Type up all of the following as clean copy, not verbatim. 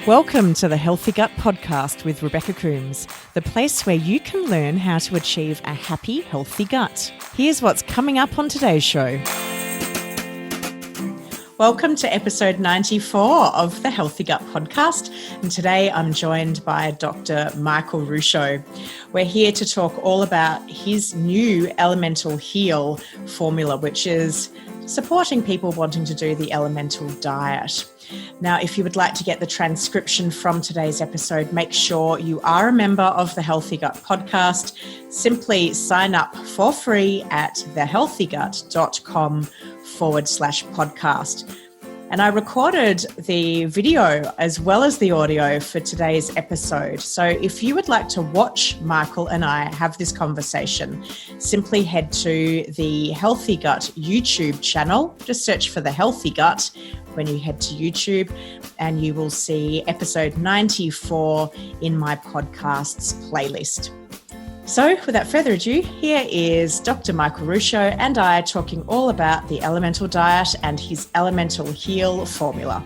Welcome to the Healthy Gut Podcast with Rebecca Coombs, the place where you can learn how to achieve a happy, healthy gut. Here's what's coming up on today's show. Welcome to episode 94 of the Healthy Gut Podcast. And today I'm joined by Dr. Michael Ruscio. We're here to talk all about his new Elemental Heal formula, which is supporting people wanting to do the elemental diet. Now, if you would like to get the transcription from today's episode, make sure you are a member of the Healthy Gut Podcast. Simply sign up for free at thehealthygut.com/podcast. And I recorded the video as well as the audio for today's episode. So if you would like to watch Michael and I have this conversation, simply head to the Healthy Gut YouTube channel. Just search for the Healthy Gut when you head to YouTube, and you will see episode 94 in my podcasts playlist. So without further ado, here is Dr. Michael Ruscio and I talking all about the elemental diet and his Elemental Heal formula.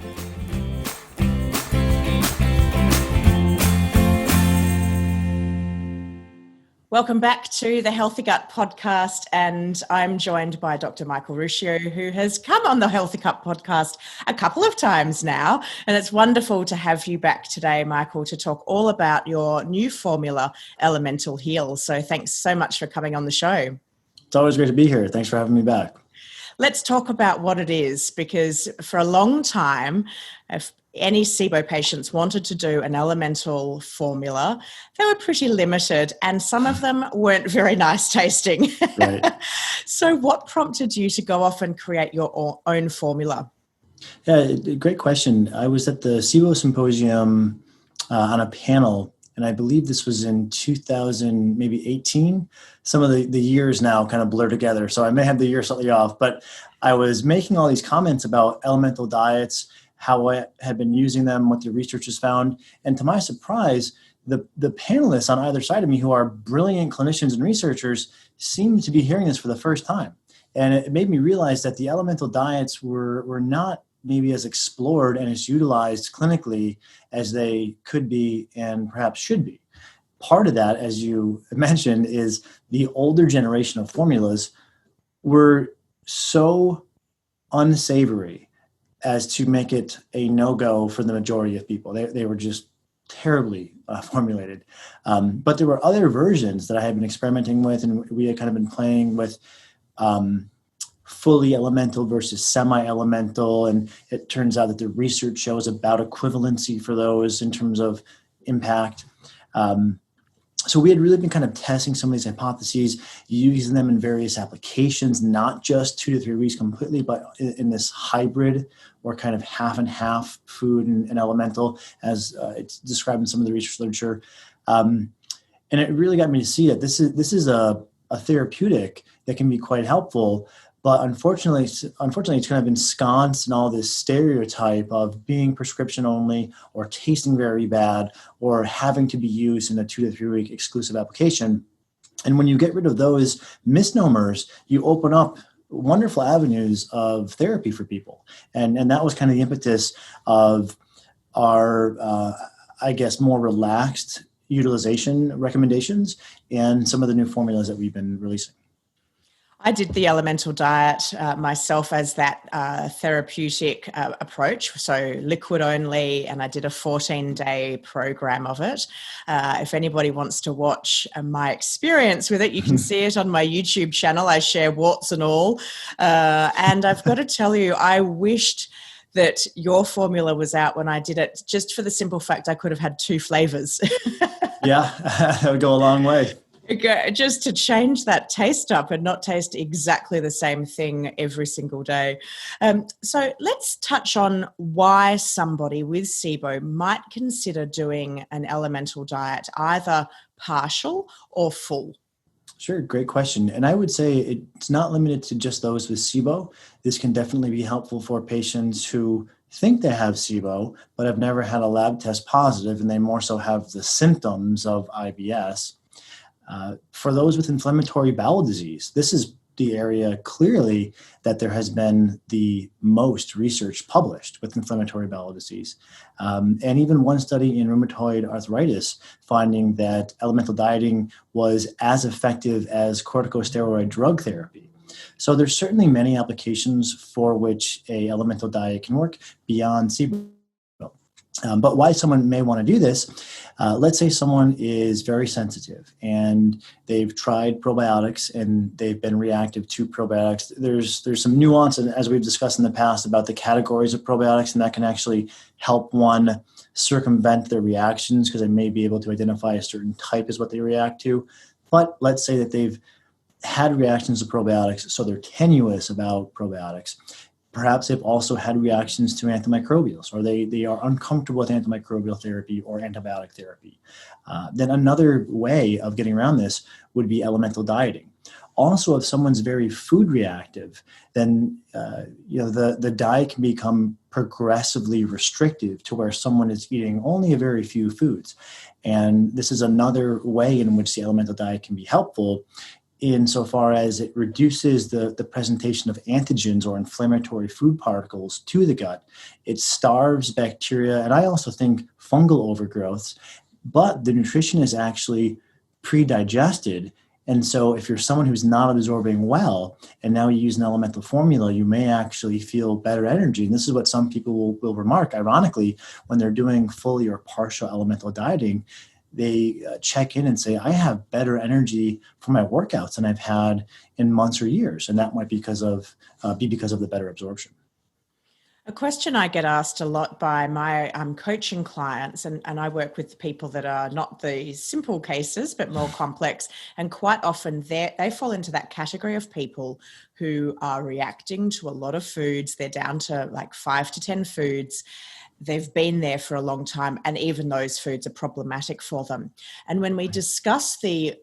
Welcome back to the Healthy Gut Podcast, and I'm joined by Dr. Michael Ruscio, who has come on the Healthy Gut Podcast a couple of times now, and it's wonderful to have you back today, Michael, to talk all about your new formula, Elemental Heal. So thanks so much for coming on the show. It's always great to be here. Thanks for having me back. Let's talk about what it is, because for a long time, if any SIBO patients wanted to do an elemental formula, they were pretty limited, and some of them weren't very nice tasting. Right. So what prompted you to go off and create your own formula? Yeah, great question. I was at the SIBO Symposium on a panel, and I believe this was in 2000, maybe 18. Some of the years now kind of blur together, so I may have the year slightly off, but I was making all these comments about elemental diets, how I had been using them, what the research has found. And to my surprise, the panelists on either side of me, who are brilliant clinicians and researchers, seemed to be hearing this for the first time. And it made me realize that the elemental diets were not maybe as explored and as utilized clinically as they could be and perhaps should be. Part of that, as you mentioned, is the older generation of formulas were so unsavory as to make it a no-go for the majority of people. They were just terribly formulated. But there were other versions that I had been experimenting with, and we had kind of been playing with fully elemental versus semi-elemental. And it turns out that the research shows about equivalency for those in terms of impact. So we had really been kind of testing some of these hypotheses, using them in various applications, not just 2 to 3 weeks completely, but in this hybrid or kind of half and half food and elemental, as it's described in some of the research literature. And it really got me to see that this is a therapeutic that can be quite helpful. But unfortunately, it's kind of ensconced in all this stereotype of being prescription only, or tasting very bad, or having to be used in a 2 to 3 week exclusive application. And when you get rid of those misnomers, you open up wonderful avenues of therapy for people. And that was kind of the impetus of our, more relaxed utilization recommendations and some of the new formulas that we've been releasing. I did the elemental diet myself as that therapeutic approach, so liquid only, and I did a 14-day program of it. If anybody wants to watch my experience with it, you can see it on my YouTube channel. I share warts and all. And I've got to tell you, I wished that your formula was out when I did it, just for the simple fact I could have had 2 flavors. Yeah, that would go a long way. Just to change that taste up and not taste exactly the same thing every single day. So let's touch on why somebody with SIBO might consider doing an elemental diet, either partial or full. Sure, great question. And I would say it's not limited to just those with SIBO. This can definitely be helpful for patients who think they have SIBO, but have never had a lab test positive, and they more so have the symptoms of IBS. For those with inflammatory bowel disease, this is the area clearly that there has been the most research published with inflammatory bowel disease. And even one study in rheumatoid arthritis finding that elemental dieting was as effective as corticosteroid drug therapy. So there's certainly many applications for which a elemental diet can work beyond SIBO. But why someone may want to do this, let's say someone is very sensitive and they've tried probiotics and they've been reactive to probiotics. There's some nuance, and as we've discussed in the past, about the categories of probiotics, and that can actually help one circumvent their reactions because they may be able to identify a certain type as what they react to. But let's say that they've had reactions to probiotics, so they're tenuous about probiotics. Perhaps they've also had reactions to antimicrobials, or they are uncomfortable with antimicrobial therapy or antibiotic therapy. Then another way of getting around this would be elemental dieting. Also, if someone's very food reactive, then the diet can become progressively restrictive to where someone is eating only a very few foods. And this is another way in which the elemental diet can be helpful, insofar as it reduces the presentation of antigens or inflammatory food particles to the gut. It starves bacteria, and I also think fungal overgrowths, but the nutrition is actually pre-digested. And so if you're someone who's not absorbing well, and now you use an elemental formula, you may actually feel better energy. And this is what some people will remark, ironically, when they're doing fully or partial elemental dieting. They check in and say, I have better energy for my workouts than I've had in months or years. And that might be because of the better absorption. A question I get asked a lot by my coaching clients, and I work with people that are not the simple cases, but more complex. And quite often they fall into that category of people who are reacting to a lot of foods. They're down to like 5 to 10 foods. They've been there for a long time, and even those foods are problematic for them. And when we discuss the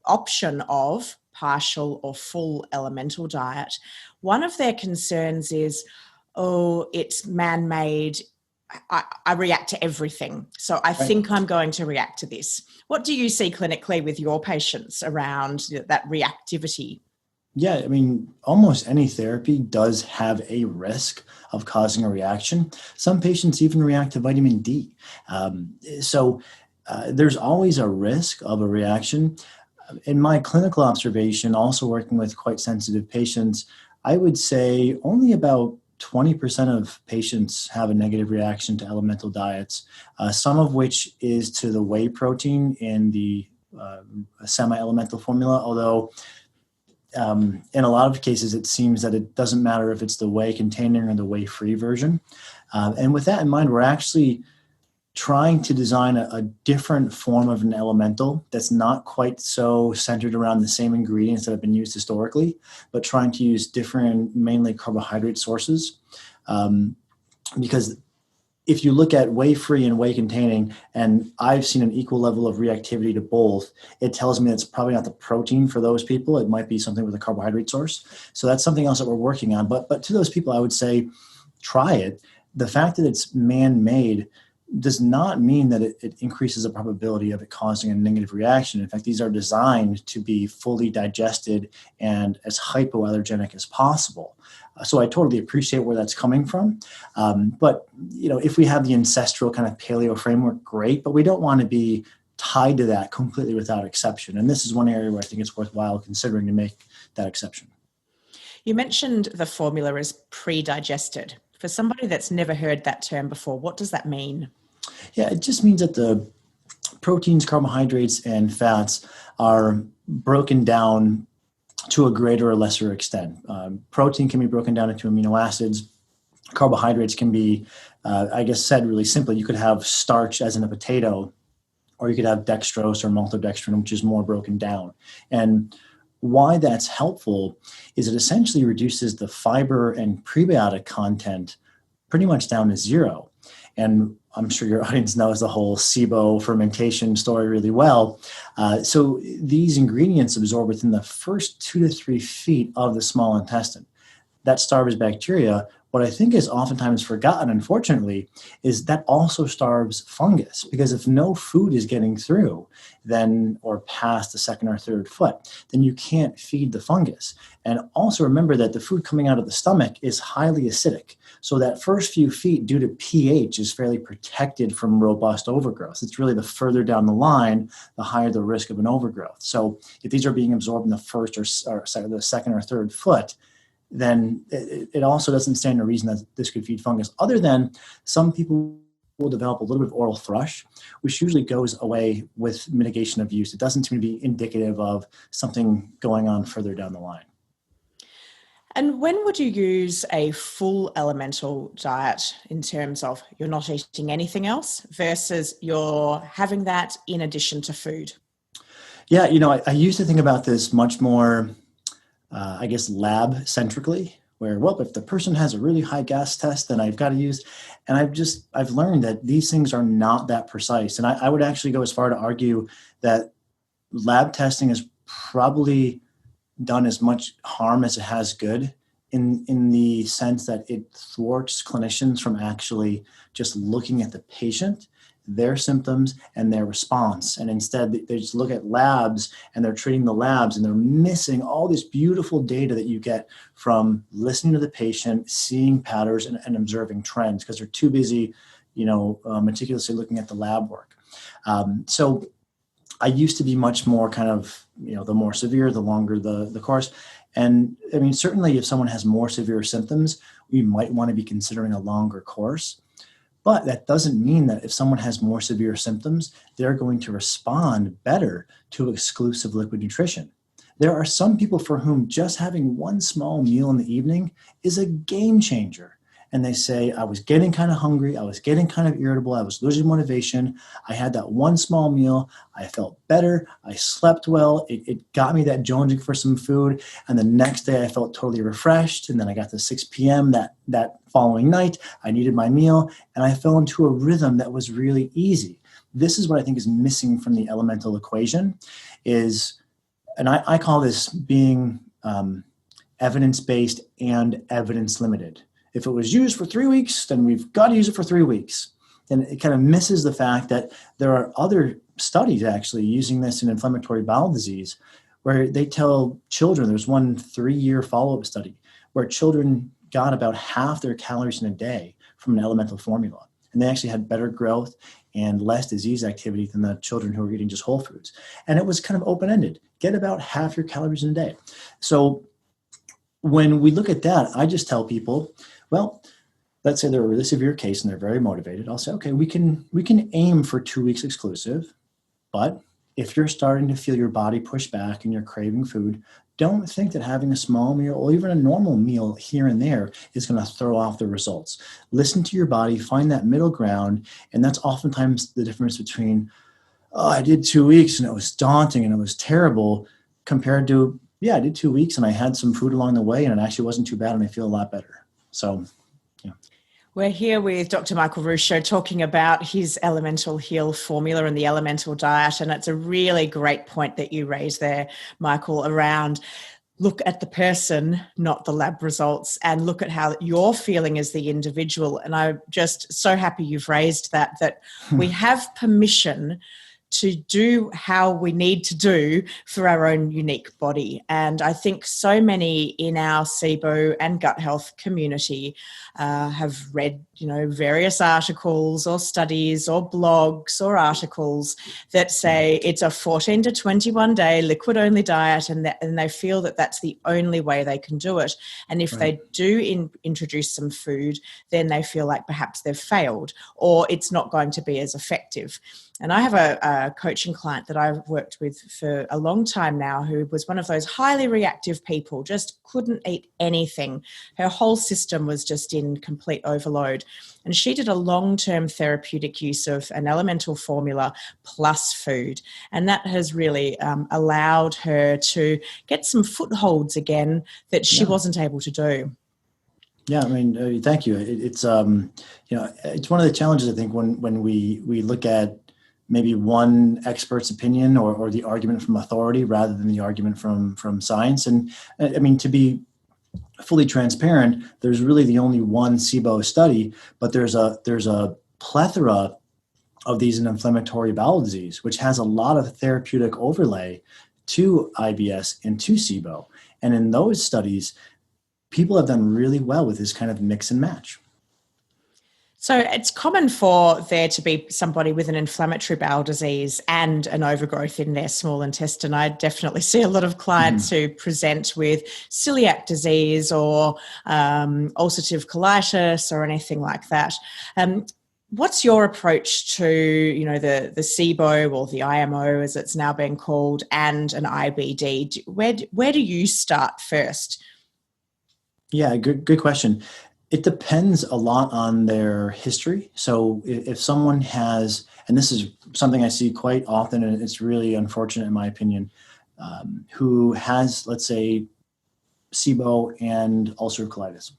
option of partial or full elemental diet, one of their concerns is, oh, it's man-made. I react to everything. So I think I'm going to react to this. What do you see clinically with your patients around that reactivity? Yeah, I mean, almost any therapy does have a risk of causing a reaction. Some patients even react to vitamin D. So there's always a risk of a reaction. In my clinical observation, also working with quite sensitive patients, I would say only about 20% of patients have a negative reaction to elemental diets, some of which is to the whey protein in the semi-elemental formula, although in a lot of cases, it seems that it doesn't matter if it's the whey containing or the whey-free version. And with that in mind, we're actually trying to design a different form of an elemental that's not quite so centered around the same ingredients that have been used historically, but trying to use different, mainly carbohydrate sources. Because if you look at whey-free and whey-containing, and I've seen an equal level of reactivity to both, it tells me it's probably not the protein for those people. It might be something with a carbohydrate source. So that's something else that we're working on. But to those people, I would say, try it. The fact that it's man-made does not mean that it increases the probability of it causing a negative reaction. In fact, these are designed to be fully digested and as hypoallergenic as possible. So I totally appreciate where that's coming from. But if we have the ancestral kind of paleo framework, great, but we don't want to be tied to that completely without exception. And this is one area where I think it's worthwhile considering to make that exception. You mentioned the formula is pre-digested. For somebody that's never heard that term before, what does that mean? Yeah, it just means that the proteins, carbohydrates, and fats are broken down to a greater or lesser extent. Protein can be broken down into amino acids. Carbohydrates can be, said really simply, you could have starch as in a potato, or you could have dextrose or maltodextrin, which is more broken down. And why that's helpful is it essentially reduces the fiber and prebiotic content pretty much down to zero. And I'm sure your audience knows the whole SIBO fermentation story really well. So these ingredients absorb within the first 2 to 3 feet of the small intestine. That starves bacteria, what I think is oftentimes forgotten, unfortunately, is that also starves fungus, because if no food is getting through then or past the second or third foot, then you can't feed the fungus. And also remember that the food coming out of the stomach is highly acidic. So that first few feet, due to pH, is fairly protected from robust overgrowth. It's really the further down the line, the higher the risk of an overgrowth. So if these are being absorbed in the first or the second or third foot, then it also doesn't stand to reason that this could feed fungus, other than some people will develop a little bit of oral thrush, which usually goes away with mitigation of use. It doesn't seem to be indicative of something going on further down the line. And when would you use a full elemental diet in terms of you're not eating anything else versus you're having that in addition to food? Yeah, I used to think about this much more lab centrically, where, well, if the person has a really high gas test, then I've got to use, and I've learned that these things are not that precise. And I would actually go as far to argue that lab testing is probably done as much harm as it has good, in the sense that it thwarts clinicians from actually just looking at the patient, their symptoms, and their response. And instead they just look at labs and they're treating the labs, and they're missing all this beautiful data that you get from listening to the patient, seeing patterns and observing trends, because they're too busy, meticulously looking at the lab work. So I used to be much more kind of, the more severe, the longer the course. And I mean, certainly if someone has more severe symptoms, we might want to be considering a longer course. But that doesn't mean that if someone has more severe symptoms, they're going to respond better to exclusive liquid nutrition. There are some people for whom just having one small meal in the evening is a game changer. And they say, I was getting kind of hungry, I was getting kind of irritable, I was losing motivation. I had that one small meal, I felt better, I slept well, it got me that jonesing for some food. And the next day I felt totally refreshed. And then I got to 6 p.m. that following night, I needed my meal, and I fell into a rhythm that was really easy. This is what I think is missing from the elemental equation, and I call this being evidence-based and evidence-limited. If it was used for 3 weeks, then we've got to use it for 3 weeks. And it kind of misses the fact that there are other studies actually using this in inflammatory bowel disease, where they tell children, there's one 3-year follow-up study where children got about half their calories in a day from an elemental formula. And they actually had better growth and less disease activity than the children who were eating just whole foods. And it was kind of open-ended. Get about half your calories in a day. So when we look at that, I just tell people, well, let's say they're a really severe case and they're very motivated. I'll say, okay, we can aim for 2 weeks exclusive, but if you're starting to feel your body push back and you're craving food, don't think that having a small meal or even a normal meal here and there is going to throw off the results. Listen to your body, find that middle ground, and that's oftentimes the difference between, I did 2 weeks and it was daunting and it was terrible, compared to, I did 2 weeks and I had some food along the way and it actually wasn't too bad and I feel a lot better. So, yeah. We're here with Dr. Michael Ruscio talking about his Elemental Heal formula and the elemental diet. And it's a really great point that you raised there, Michael, around look at the person, not the lab results, and look at how you're feeling as the individual. And I'm just so happy you've raised that we have permission to do how we need to do for our own unique body. And I think so many in our SIBO and gut health community have read, various articles or studies or blogs or articles that say it's a 14 to 21 day liquid only diet, and they feel that that's the only way they can do it. And if they do introduce some food, then they feel like perhaps they've failed or it's not going to be as effective. And I have a coaching client that I've worked with for a long time now who was one of those highly reactive people, just couldn't eat anything. Her whole system was just in complete overload. And she did a long-term therapeutic use of an elemental formula plus food. And that has really allowed her to get some footholds again that she wasn't able to do. Yeah, I mean, thank you. It's it's one of the challenges, I think, when we look at maybe one expert's opinion or the argument from authority rather than the argument from science. And I mean, to be fully transparent, there's really the only one SIBO study, but there's a plethora of these in inflammatory bowel disease, which has a lot of therapeutic overlay to IBS and to SIBO. And in those studies, people have done really well with this kind of mix and match. So it's common for there to be somebody with an inflammatory bowel disease and an overgrowth in their small intestine. I definitely see a lot of clients who present with celiac disease or ulcerative colitis or anything like that. What's your approach to, the SIBO or the IMO, as it's now being called, and an IBD? Where do you start first? Yeah, good question. It depends a lot on their history. So if someone has, and this is something I see quite often, and it's really unfortunate in my opinion, who has, let's say, SIBO and ulcerative colitis,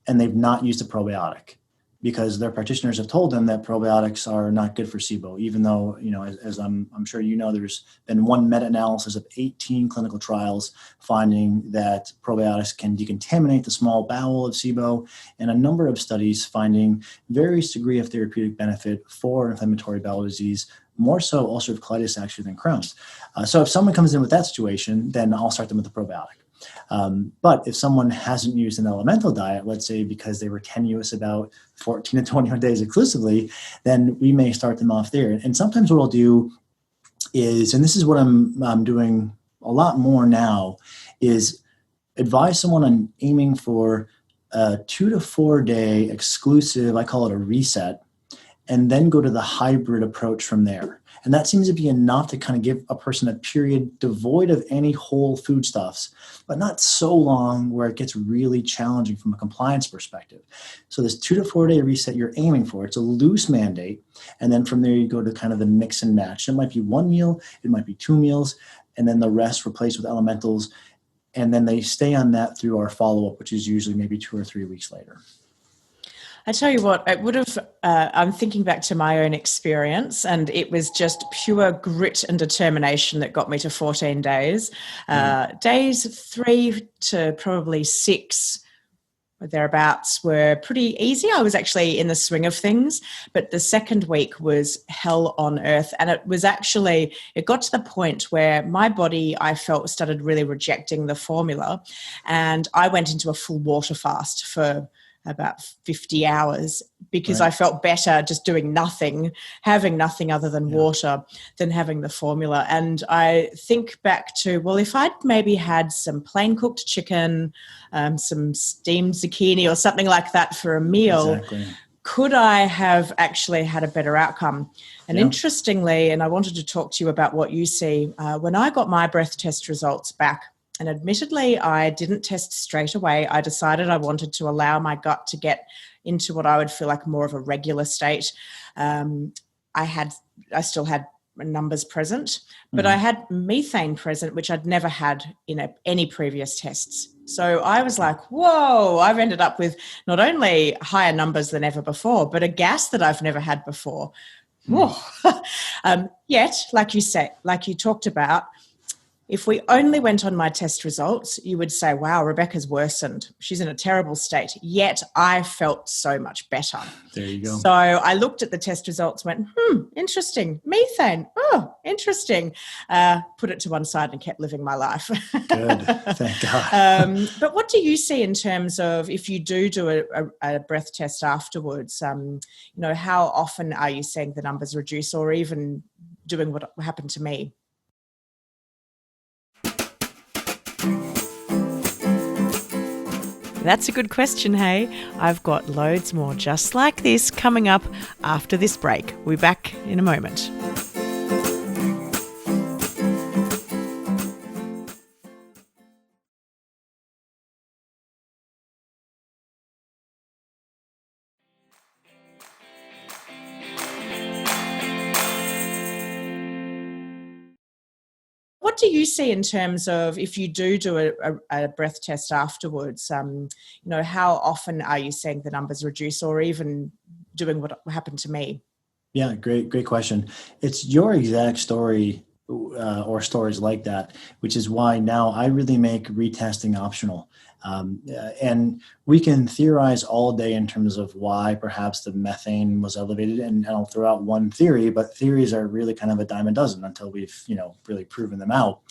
and they've not used a probiotic because their practitioners have told them that probiotics are not good for SIBO, even though, as I'm sure there's been one meta-analysis of 18 clinical trials finding that probiotics can decontaminate the small bowel of SIBO, and a number of studies finding various degree of therapeutic benefit for inflammatory bowel disease, more so ulcerative colitis actually than Crohn's. So if someone comes in with that situation, then I'll start them with a probiotic. But if someone hasn't used an elemental diet, let's say because they were tenuous about 14 to 21 days exclusively, then we may start them off there. And sometimes what I'll do is, and this is what I'm doing a lot more now, is advise someone on aiming for a 2 to 4 day exclusive, I call it a reset, and then go to the hybrid approach from there. And that seems to be enough to kind of give a person a period devoid of any whole foodstuffs, but not so long where it gets really challenging from a compliance perspective. So this 2 to 4 day reset you're aiming for, it's a loose mandate. And then from there, you go to kind of the mix and match. It might be one meal, it might be 2 meals, and then the rest replaced with elementals. And then they stay on that through our follow-up, which is usually maybe 2 or 3 weeks later. I tell you what, it would have, I'm thinking back to my own experience, and it was just pure grit and determination that got me to 14 days. Days 3 to probably 6 or thereabouts were pretty easy. I was actually in the swing of things, but the second week was hell on earth. And it got to the point where my body, I felt, started really rejecting the formula. And I went into a full water fast for about 50 hours because I felt better just doing nothing, having nothing other than water, than having the formula. And I think back to, well, if I'd maybe had some plain cooked chicken, some steamed zucchini or something like that for a meal, could I have actually had a better outcome? And interestingly, and I wanted to talk to you about what you see, when I got my breath test results back, and admittedly, I didn't test straight away. I decided I wanted to allow my gut to get into what I would feel like more of a regular state. I still had numbers present, but I had methane present, which I'd never had in any previous tests. So I was like, whoa, I've ended up with not only higher numbers than ever before, but a gas that I've never had before. Yet, like you talked about, if we only went on my test results, you would say, wow, Rebecca's worsened. She's in a terrible state. Yet I felt so much better. There you go. So I looked at the test results, went, interesting. Methane. Oh, interesting. Put it to one side and kept living my life. Good. Thank God. But what do you see in terms of if you do a breath test afterwards, how often are you seeing the numbers reduce or even doing what happened to me? That's a good question, hey? I've got loads more just like this coming up after this break. We'll be back in a moment. What do you see in terms of if you do a breath test afterwards, how often are you seeing the numbers reduce or even doing what happened to me? Yeah, great question. It's your exact story or stories like that, which is why now I really make retesting optional. And we can theorize all day in terms of why perhaps the methane was elevated, and I'll throw out one theory, but theories are really kind of a dime a dozen until we've really proven them out.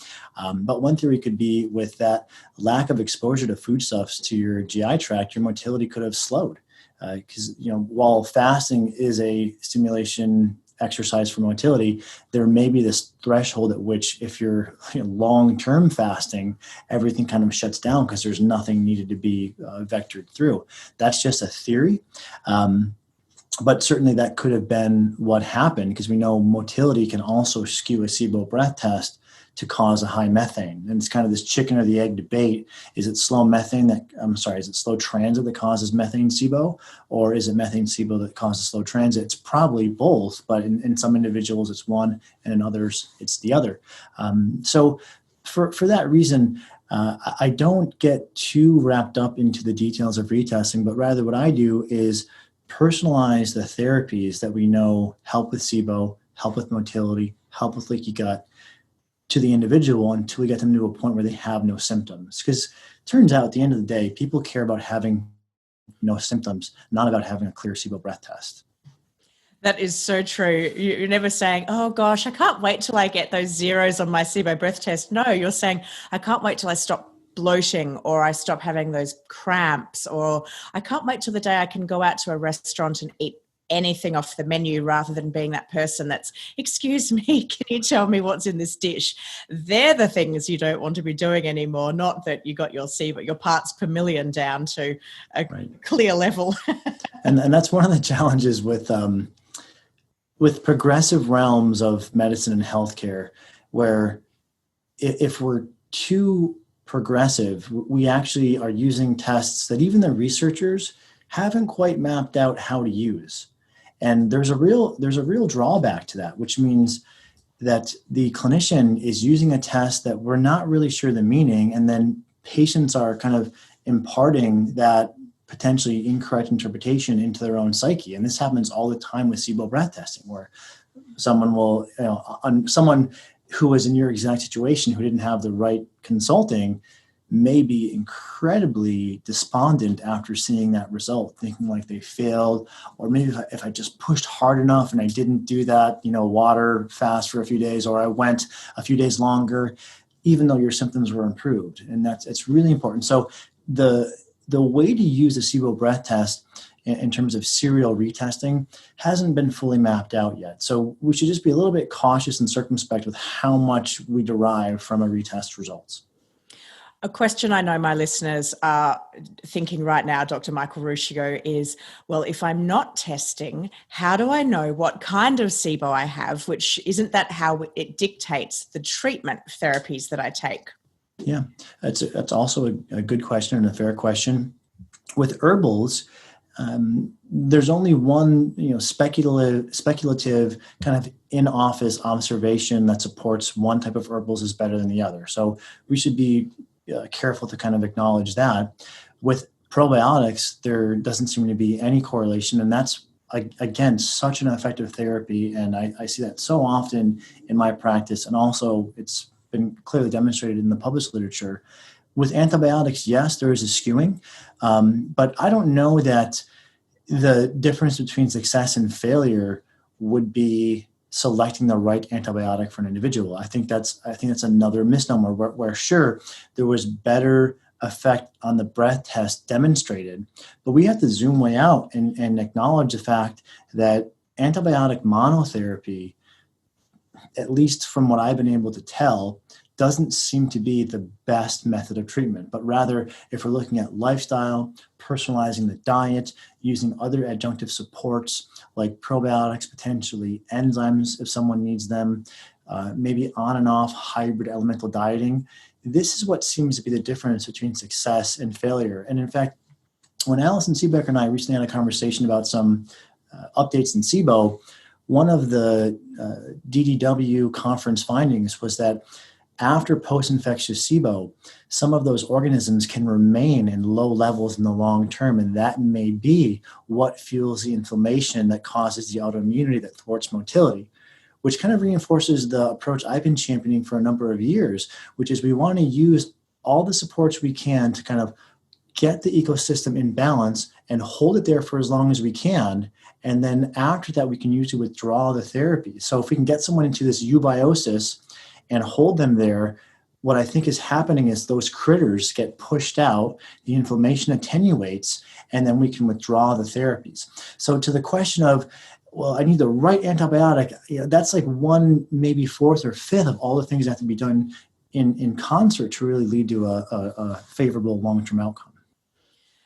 But one theory could be with that lack of exposure to foodstuffs to your GI tract, your motility could have slowed. Because while fasting is a stimulation exercise for motility, there may be this threshold at which, if you're long-term fasting, everything kind of shuts down because there's nothing needed to be vectored through. That's just a theory. But certainly that could have been what happened, because we know motility can also skew a SIBO breath test to cause a high methane. And it's kind of this chicken or the egg debate. Is it slow transit that causes methane SIBO, or is it methane SIBO that causes slow transit? It's probably both, but in some individuals it's one, and in others it's the other. So for that reason, I don't get too wrapped up into the details of retesting, but rather what I do is personalize the therapies that we know help with SIBO, help with motility, help with leaky gut, to the individual until we get them to a point where they have no symptoms. Because it turns out at the end of the day, people care about having no symptoms, not about having a clear SIBO breath test. That is so true. You're never saying, oh gosh, I can't wait till I get those zeros on my SIBO breath test. No, you're saying, I can't wait till I stop bloating, or I stop having those cramps, or I can't wait till the day I can go out to a restaurant and eat anything off the menu, rather than being that person that's, excuse me, can you tell me what's in this dish? They're the things you don't want to be doing anymore. Not that you got your SIBO, your parts per million down to a clear level. and that's one of the challenges with progressive realms of medicine and healthcare, where if we're too progressive, we actually are using tests that even the researchers haven't quite mapped out how to use. And there's a real drawback to that, which means that the clinician is using a test that we're not really sure the meaning, and then patients are kind of imparting that potentially incorrect interpretation into their own psyche. And this happens all the time with SIBO breath testing, where someone will, someone who was in your exact situation, who didn't have the right consulting, may be incredibly despondent after seeing that result, thinking like they failed, or maybe if I just pushed hard enough and I didn't do that, water fast for a few days, or I went a few days longer, even though your symptoms were improved. And it's really important. So the way to use the SIBO breath test in terms of serial retesting hasn't been fully mapped out yet. So we should just be a little bit cautious and circumspect with how much we derive from a retest results. A question I know my listeners are thinking right now, Dr. Michael Ruscio, is, well, if I'm not testing, how do I know what kind of SIBO I have, which isn't that how it dictates the treatment therapies that I take? Yeah, that's also a good question and a fair question. With herbals, there's only one speculative kind of in-office observation that supports one type of herbals is better than the other. So we should be careful to kind of acknowledge that. With probiotics, there doesn't seem to be any correlation, and that's, again, such an effective therapy, and I see that so often in my practice, and also it's been clearly demonstrated in the published literature. With antibiotics, yes, there is a skewing, but I don't know that the difference between success and failure would be selecting the right antibiotic for an individual. I think that's another misnomer where sure, there was better effect on the breath test demonstrated, but we have to zoom way out and acknowledge the fact that antibiotic monotherapy, at least from what I've been able to tell, doesn't seem to be the best method of treatment, but rather if we're looking at lifestyle, personalizing the diet, using other adjunctive supports like probiotics, potentially enzymes if someone needs them, maybe on and off hybrid elemental dieting, this is what seems to be the difference between success and failure. And in fact, when Alison Seebecker and I recently had a conversation about some updates in SIBO, one of the DDW conference findings was that after post-infectious SIBO, some of those organisms can remain in low levels in the long term, and that may be what fuels the inflammation that causes the autoimmunity that thwarts motility. which kind of reinforces the approach I've been championing for a number of years, which is we want to use all the supports we can to kind of get the ecosystem in balance and hold it there for as long as we can. And then after that, we can usually withdraw the therapy. So if we can get someone into this eubiosis and hold them there, what I think is happening is those critters get pushed out, the inflammation attenuates, and then we can withdraw the therapies. So to the question of, well, I need the right antibiotic, that's like one, maybe fourth or fifth of all the things that have to be done in concert to really lead to a favorable long-term outcome.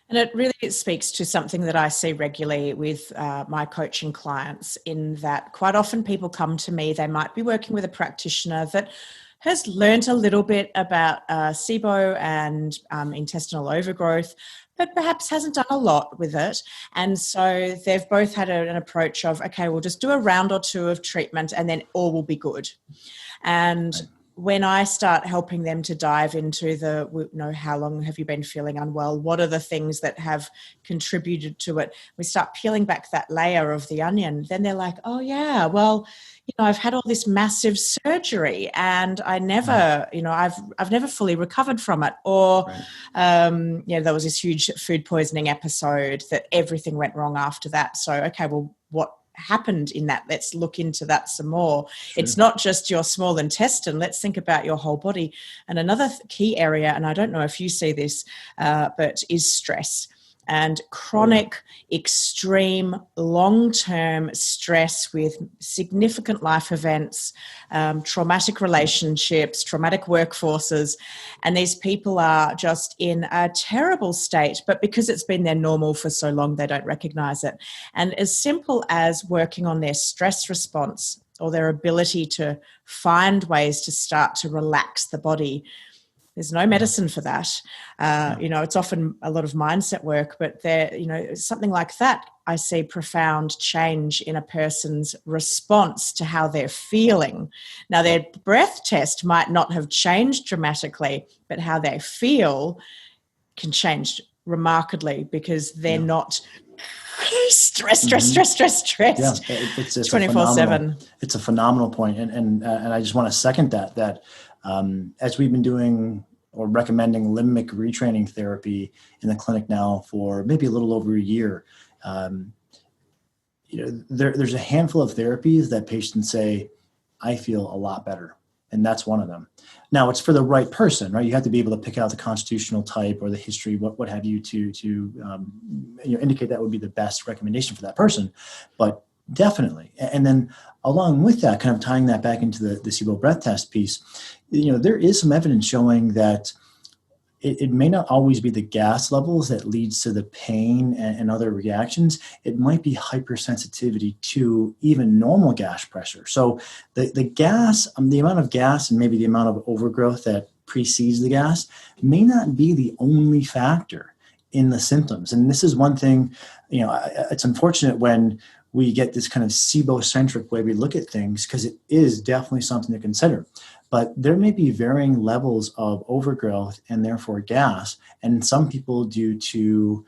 And it really speaks to something that I see regularly with my coaching clients, in that quite often people come to me, they might be working with a practitioner that has learned a little bit about SIBO and intestinal overgrowth, but perhaps hasn't done a lot with it. And so they've both had an approach of, okay, we'll just do a round or two of treatment and then all will be good. And when I start helping them to dive into how long have you been feeling unwell? What are the things that have contributed to it? We start peeling back that layer of the onion. Then they're like, oh yeah, well, I've had all this massive surgery and I never, I've never fully recovered from it. Or, there was this huge food poisoning episode that everything went wrong after that. So, okay, well, what happened in that? Let's look into that some more. Sure. It's not just your small intestine. Let's think about your whole body. And another key area, and I don't know if you see this, but is stress. And chronic, extreme, long-term stress with significant life events, traumatic relationships, traumatic workforces, and these people are just in a terrible state, but because it's been their normal for so long, they don't recognize it. And as simple as working on their stress response or their ability to find ways to start to relax the body, there's no medicine for that. It's often a lot of mindset work, but something like that, I see profound change in a person's response to how they're feeling. Now, their breath test might not have changed dramatically, but how they feel can change remarkably because they're not stressed. Yeah, It's 24/7. It's a phenomenal point. And I just want to second that as we've been doing or recommending limbic retraining therapy in the clinic now for maybe a little over a year, there's a handful of therapies that patients say, I feel a lot better. And that's one of them. Now, it's for the right person, right? You have to be able to pick out the constitutional type or the history, what have you, to indicate that would be the best recommendation for that person. But definitely. And then along with that, kind of tying that back into the SIBO breath test piece, there is some evidence showing that it may not always be the gas levels that leads to the pain and other reactions. It might be hypersensitivity to even normal gas pressure. So the gas, the amount of gas and maybe the amount of overgrowth that precedes the gas may not be the only factor in the symptoms. And this is one thing, it's unfortunate when we get this kind of SIBO-centric way we look at things, because it is definitely something to consider. But there may be varying levels of overgrowth and therefore gas. And some people, due to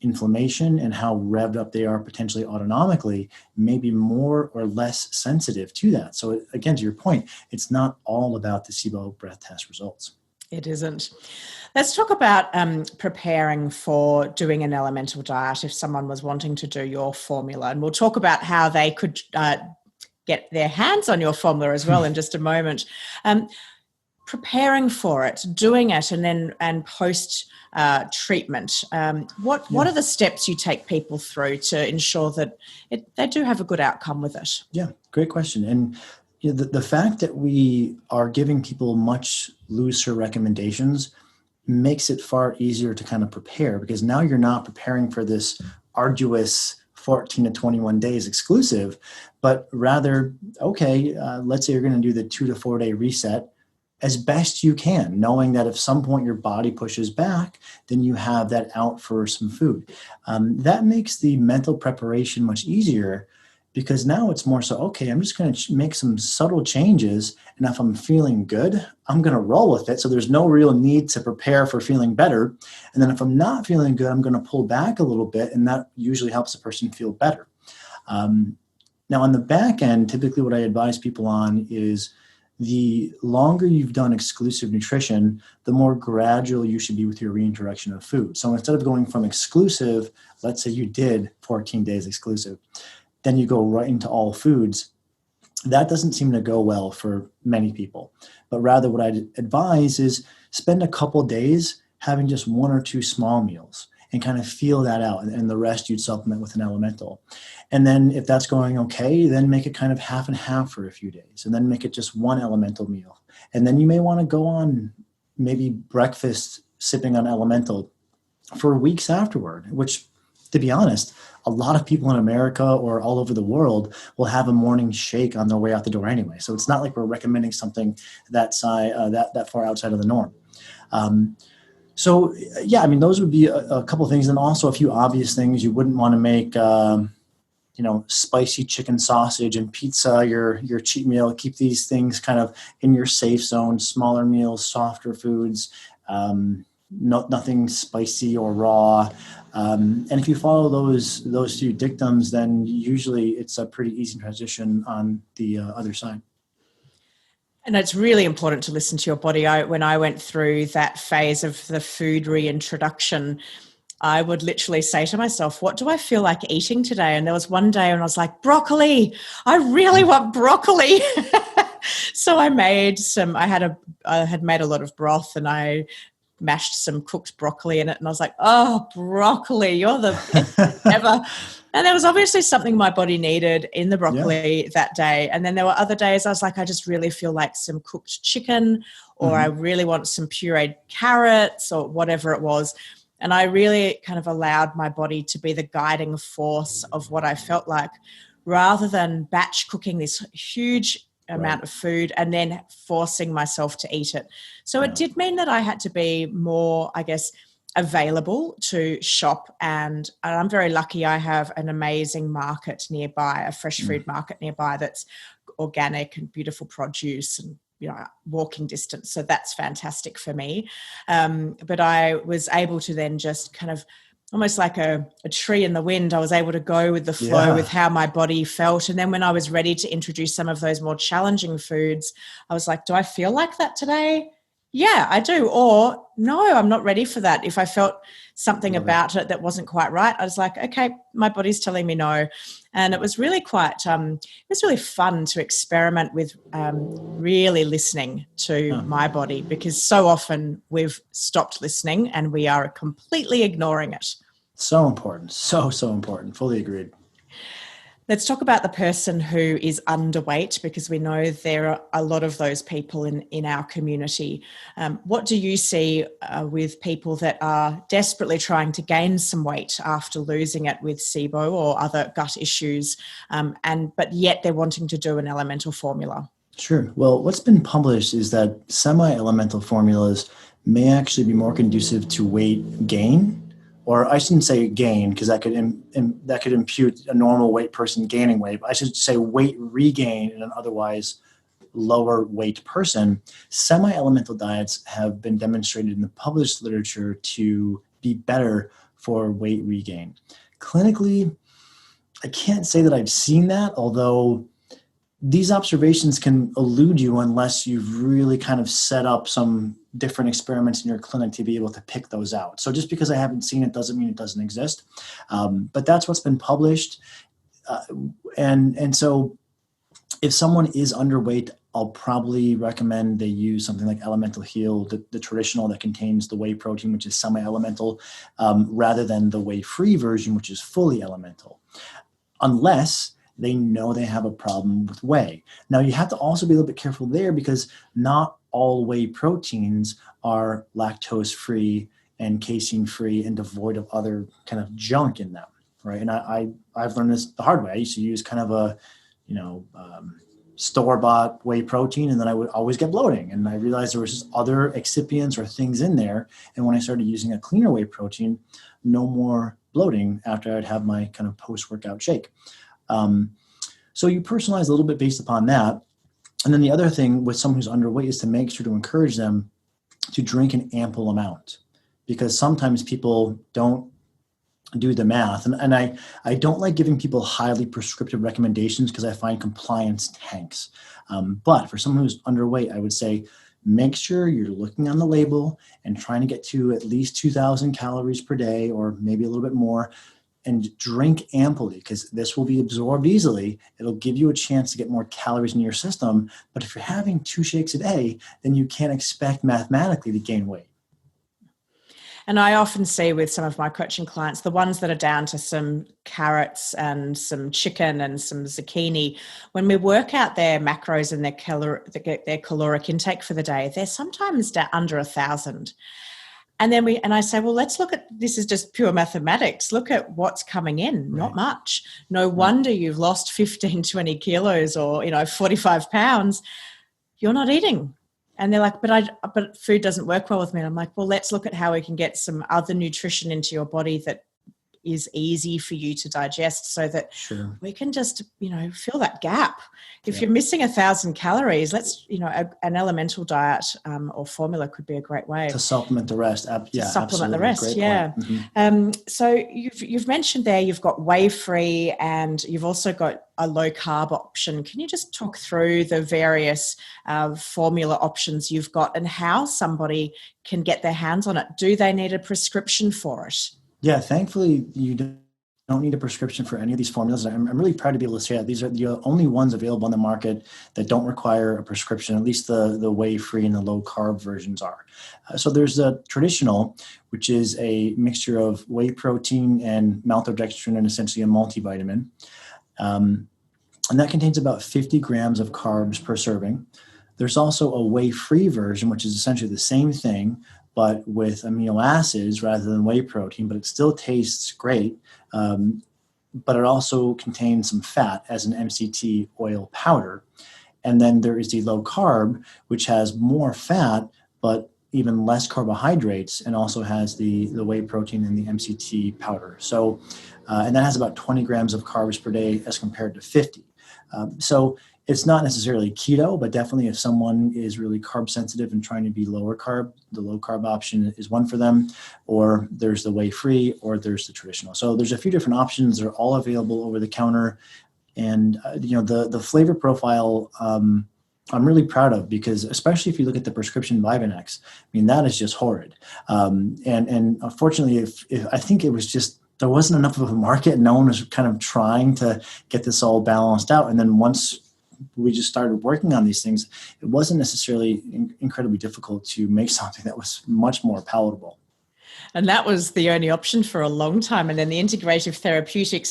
inflammation and how revved up they are potentially autonomically, may be more or less sensitive to that. So again, to your point, it's not all about the SIBO breath test results. It isn't. Let's talk about preparing for doing an elemental diet if someone was wanting to do your formula. And we'll talk about how they could get their hands on your formula as well in just a moment. Preparing for it, doing it, and post treatment. What are the steps you take people through to ensure that they do have a good outcome with it? Yeah, great question. And the fact that we are giving people much looser recommendations makes it far easier to kind of prepare, because now you're not preparing for this arduous 14 to 21 days exclusive, but rather, let's say you're going to do the 2 to 4 day reset as best you can, knowing that if some point your body pushes back, then you have that out for some food. That makes the mental preparation much easier, because now it's more so, I'm just going to make some subtle changes. And if I'm feeling good, I'm going to roll with it. So there's no real need to prepare for feeling better. And then if I'm not feeling good, I'm going to pull back a little bit. And that usually helps the person feel better. Now, on the back end, typically what I advise people on is the longer you've done exclusive nutrition, the more gradual you should be with your reintroduction of food. So instead of going from exclusive, let's say you did 14 days exclusive, then you go right into all foods. That doesn't seem to go well for many people. But rather what I'd advise is spend a couple days having just one or two small meals and kind of feel that out. And the rest you'd supplement with an elemental. And then if that's going okay, then make it kind of half and half for a few days, and then make it just one elemental meal. And then you may want to go on maybe breakfast sipping on elemental for weeks afterward, which, to be honest, a lot of people in America or all over the world will have a morning shake on their way out the door anyway. So it's not like we're recommending something that far outside of the norm. So yeah, I mean, those would be a couple of things. And also a few obvious things. You wouldn't want to make, spicy chicken sausage and pizza your cheat meal. Keep these things kind of in your safe zone, smaller meals, softer foods, nothing spicy or raw. And if you follow those few dictums, then usually it's a pretty easy transition on the other side. And it's really important to listen to your body. When I went through that phase of the food reintroduction, I would literally say to myself, what do I feel like eating today? And there was one day when I was like, broccoli, I really want broccoli. So I had made a lot of broth, and I mashed some cooked broccoli in it. And I was like, oh, broccoli, you're the best ever. And there was obviously something my body needed in the broccoli that day. And then there were other days I was like, I just really feel like some cooked chicken, or I really want some pureed carrots, or whatever it was. And I really kind of allowed my body to be the guiding force of what I felt like, rather than batch cooking this huge amount of food and then forcing myself to eat it. So it did mean that I had to be more, I guess, available to shop. And I'm very lucky I have an amazing market nearby, a fresh food market nearby that's organic and beautiful produce and walking distance. So that's fantastic for me. But I was able to then just kind of almost like a tree in the wind. I was able to go with the flow with how my body felt. And then when I was ready to introduce some of those more challenging foods, I was like, do I feel like that today? Yeah, I do. Or no, I'm not ready for that. If I felt something about it that wasn't quite right, I was like, okay, my body's telling me no. And it was really it was really fun to experiment with really listening to my body, because so often we've stopped listening and we are completely ignoring it. So important. So important. Fully agreed. Let's talk about the person who is underweight, because we know there are a lot of those people in our community. What do you see with people that are desperately trying to gain some weight after losing it with SIBO or other gut issues, but yet they're wanting to do an elemental formula? Sure. Well, what's been published is that semi-elemental formulas may actually be more conducive to weight gain. Or I shouldn't say gain, because that could impute a normal weight person gaining weight. But I should say weight regain in an otherwise lower weight person. Semi-elemental diets have been demonstrated in the published literature to be better for weight regain. Clinically, I can't say that I've seen that, although these observations can elude you unless you've really kind of set up some different experiments in your clinic to be able to pick those out. So just because I haven't seen it doesn't mean it doesn't exist. But that's what's been published. And so if someone is underweight, I'll probably recommend they use something like Elemental Heal, the traditional that contains the whey protein, which is semi-elemental, rather than the whey-free version, which is fully elemental. Unless they know they have a problem with whey. Now, you have to also be a little bit careful there, because not all whey proteins are lactose-free and casein-free and devoid of other kind of junk in them, right? And I've learned this the hard way. I used to use kind of a, store-bought whey protein, and then I would always get bloating. And I realized there was just other excipients or things in there. And when I started using a cleaner whey protein, no more bloating after I'd have my kind of post-workout shake. So you personalize a little bit based upon that. And then the other thing with someone who's underweight is to make sure to encourage them to drink an ample amount, because sometimes people don't do the math. And I don't like giving people highly prescriptive recommendations because I find compliance tanks. But for someone who's underweight, I would say make sure you're looking on the label and trying to get to at least 2,000 calories per day, or maybe a little bit more, and drink amply, because this will be absorbed easily. It'll give you a chance to get more calories in your system. But if you're having 2 shakes a day, then you can't expect mathematically to gain weight. And I often see with some of my coaching clients, the ones that are down to some carrots and some chicken and some zucchini, when we work out their macros and their caloric intake for the day, they're sometimes under 1,000. And then I say, well, let's look at, this is just pure mathematics. Look at what's coming in, not much. No wonder you've lost 15, 20 kilos or, 45 pounds. You're not eating. And they're like, but food doesn't work well with me. And I'm like, well, let's look at how we can get some other nutrition into your body that is easy for you to digest, so that we can just, fill that gap. If you're missing 1,000 calories, let's, an elemental diet or formula could be a great way to supplement the rest. Supplement the rest. Yeah. Mm-hmm. So you've mentioned there, you've got whey free and you've also got a low carb option. Can you just talk through the various formula options you've got and how somebody can get their hands on it? Do they need a prescription for it? Yeah, thankfully, you don't need a prescription for any of these formulas. I'm really proud to be able to say that these are the only ones available on the market that don't require a prescription. At least the whey-free and the low-carb versions are. So there's the traditional, which is a mixture of whey protein and maltodextrin and essentially a multivitamin. And that contains about 50 grams of carbs per serving. There's also a whey-free version, which is essentially the same thing, but with amino acids rather than whey protein, but it still tastes great. But it also contains some fat as an MCT oil powder. And then there is the low carb, which has more fat, but even less carbohydrates, and also has the whey protein and the MCT powder. So, and that has about 20 grams of carbs per day as compared to 50. So it's not necessarily keto, but definitely if someone is really carb sensitive and trying to be lower carb, the low carb option is one for them, or there's the whey free, or there's the traditional. So there's a few different options. They're all available over the counter. And, the flavor profile, I'm really proud of, because especially if you look at the prescription Vivanex, that is just horrid. And unfortunately, if I think it was just, there wasn't enough of a market. No one was kind of trying to get this all balanced out. And then once we just started working on these things, it wasn't necessarily incredibly difficult to make something that was much more palatable. And that was the only option for a long time. And then the Integrative Therapeutics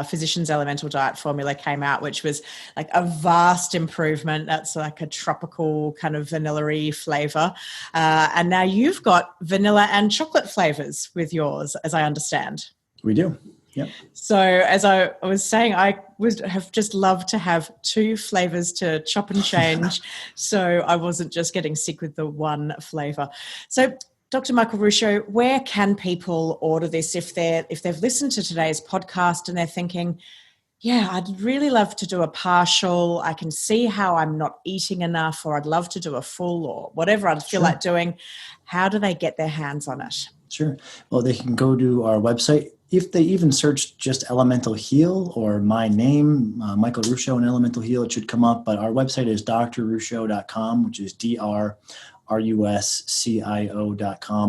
Physician's Elemental Diet formula came out, which was like a vast improvement. That's like a tropical kind of vanilla-y flavor. And now you've got vanilla and chocolate flavors with yours, as I understand. We do. Yep. So as I was saying, I would have just loved to have 2 flavors to chop and change. So I wasn't just getting sick with the one flavor. So Dr. Michael Ruscio, where can people order this if they've listened to today's podcast and they're thinking, yeah, I'd really love to do a partial. I can see how I'm not eating enough, or I'd love to do a full, or whatever I'd feel like doing. How do they get their hands on it? Sure. Well, they can go to our website. If they even search just Elemental Heal or my name, Michael Ruscio and Elemental Heal, it should come up. But our website is drruscio.com, which is drruscio.com.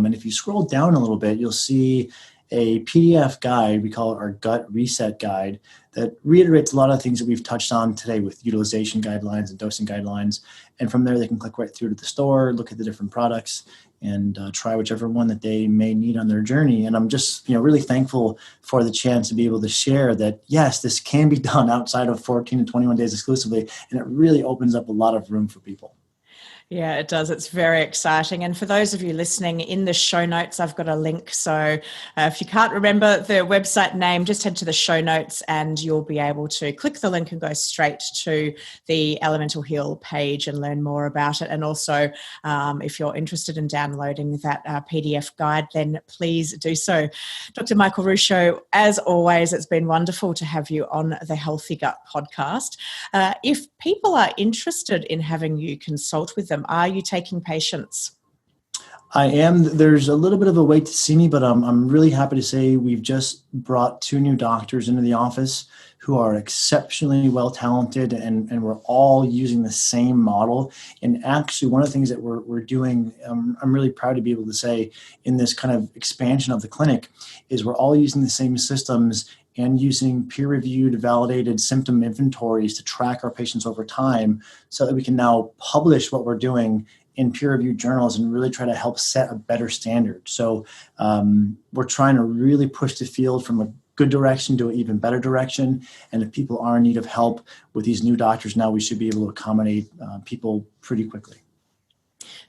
And if you scroll down a little bit, you'll see a PDF guide. We call it our Gut Reset Guide, that reiterates a lot of things that we've touched on today with utilization guidelines and dosing guidelines. And from there, they can click right through to the store, look at the different products, and try whichever one that they may need on their journey. And I'm just, really thankful for the chance to be able to share that, yes, this can be done outside of 14 to 21 days exclusively. And it really opens up a lot of room for people. Yeah, it does. It's very exciting. And for those of you listening, in the show notes, I've got a link. So if you can't remember the website name, just head to the show notes and you'll be able to click the link and go straight to the Elemental Heal page and learn more about it. And also, if you're interested in downloading that PDF guide, then please do so. Dr. Michael Ruscio, as always, it's been wonderful to have you on the Healthy Gut podcast. If people are interested in having you consult with them, are you taking patients? I am. There's a little bit of a wait to see me, but I'm really happy to say we've just brought 2 new doctors into the office who are exceptionally well talented, and we're all using the same model. And actually, one of the things that we're doing, I'm really proud to be able to say in this kind of expansion of the clinic, is we're all using the same systems and using peer-reviewed, validated symptom inventories to track our patients over time so that we can now publish what we're doing in peer-reviewed journals and really try to help set a better standard. So we're trying to really push the field from a good direction to an even better direction. And if people are in need of help with these new doctors now, we should be able to accommodate people pretty quickly.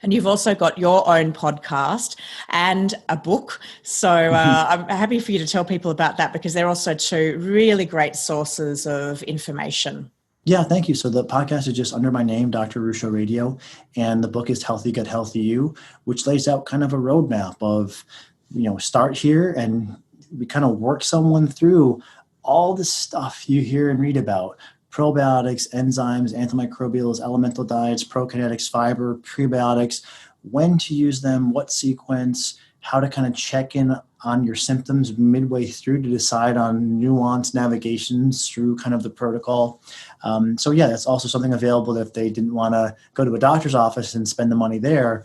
And you've also got your own podcast and a book. So I'm happy for you to tell people about that, because they're also 2 really great sources of information. Yeah, thank you. So the podcast is just under my name, Dr. Ruscio Radio, and the book is Healthy Gut, Healthy You, which lays out kind of a roadmap of, start here and we kind of work someone through all the stuff you hear and read about: probiotics, enzymes, antimicrobials, elemental diets, prokinetics, fiber, prebiotics, when to use them, what sequence, how to kind of check in on your symptoms midway through to decide on nuanced navigations through kind of the protocol. That's also something available if they didn't want to go to a doctor's office and spend the money there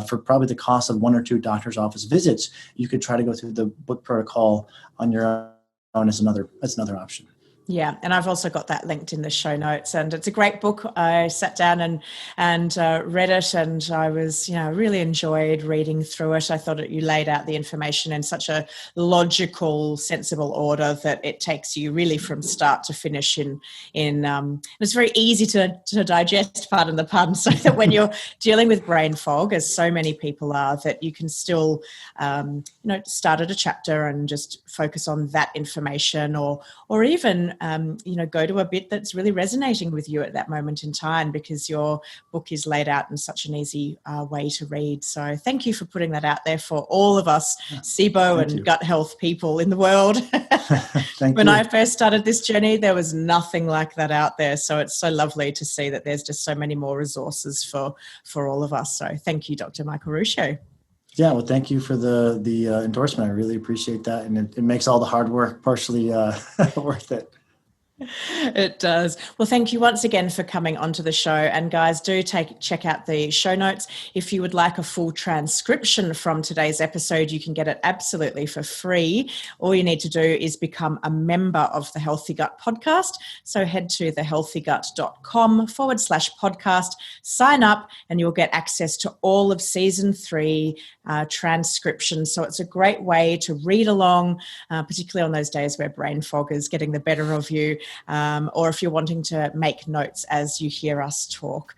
for probably the cost of 1 or 2 doctor's office visits. You could try to go through the book protocol on your own as another option. Yeah, and I've also got that linked in the show notes, and it's a great book. I sat down and read it, and I was, really enjoyed reading through it. I thought you laid out the information in such a logical, sensible order that it takes you really from start to finish in it's very easy to digest, pardon the pun, so that when you're dealing with brain fog, as so many people are, that you can still, start at a chapter and just focus on that information, or even go to a bit that's really resonating with you at that moment in time, because your book is laid out in such an easy way to read. So thank you for putting that out there for all of us SIBO and gut health people in the world. When I first started this journey, there was nothing like that out there. So it's so lovely to see that there's just so many more resources for all of us. So thank you, Dr. Michael Ruscio. Yeah, well, thank you for the endorsement. I really appreciate that. And it makes all the hard work partially worth it. It does. Well, thank you once again for coming onto the show. And guys, do check out the show notes. If you would like a full transcription from today's episode, you can get it absolutely for free. All you need to do is become a member of the Healthy Gut podcast. So head to thehealthygut.com/podcast, sign up, and you'll get access to all of season 3 transcriptions. So it's a great way to read along, particularly on those days where brain fog is getting the better of you. Or if you're wanting to make notes as you hear us talk.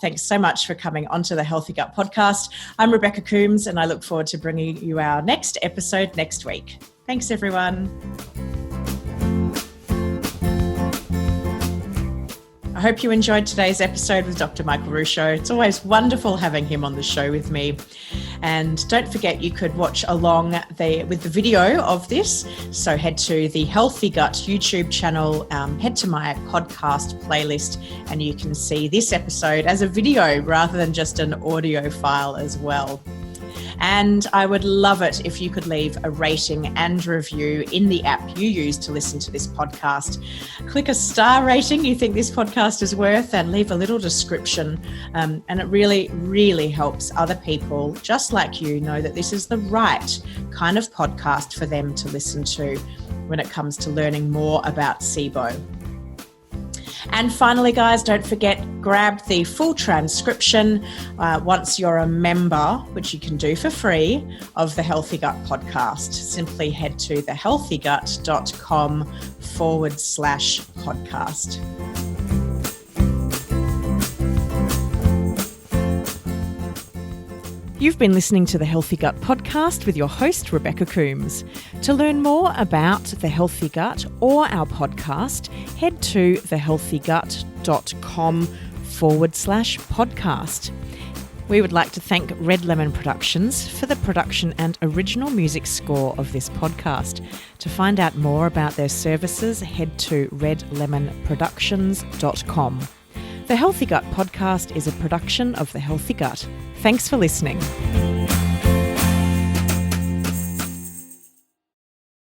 Thanks so much for coming onto the Healthy Gut podcast. I'm Rebecca Coombs, and I look forward to bringing you our next episode next week. Thanks, everyone. I hope you enjoyed today's episode with Dr. Michael Ruscio. It's always wonderful having him on the show with me. And don't forget, you could watch along with the video of this. So head to the Healthy Gut YouTube channel, head to my podcast playlist, and you can see this episode as a video rather than just an audio file as well. And I would love it if you could leave a rating and review in the app you use to listen to this podcast. Click a star rating you think this podcast is worth, and leave a little description. And it really, really helps other people just like you know that this is the right kind of podcast for them to listen to when it comes to learning more about SIBO. And finally, guys, don't forget, grab the full transcription once you're a member, which you can do for free, of the Healthy Gut podcast. Simply head to thehealthygut.com/podcast. You've been listening to the Healthy Gut podcast with your host, Rebecca Coombs. To learn more about the Healthy Gut or our podcast, head to thehealthygut.com/podcast. We would like to thank Red Lemon Productions for the production and original music score of this podcast. To find out more about their services, head to redlemonproductions.com. The Healthy Gut podcast is a production of The Healthy Gut. Thanks for listening.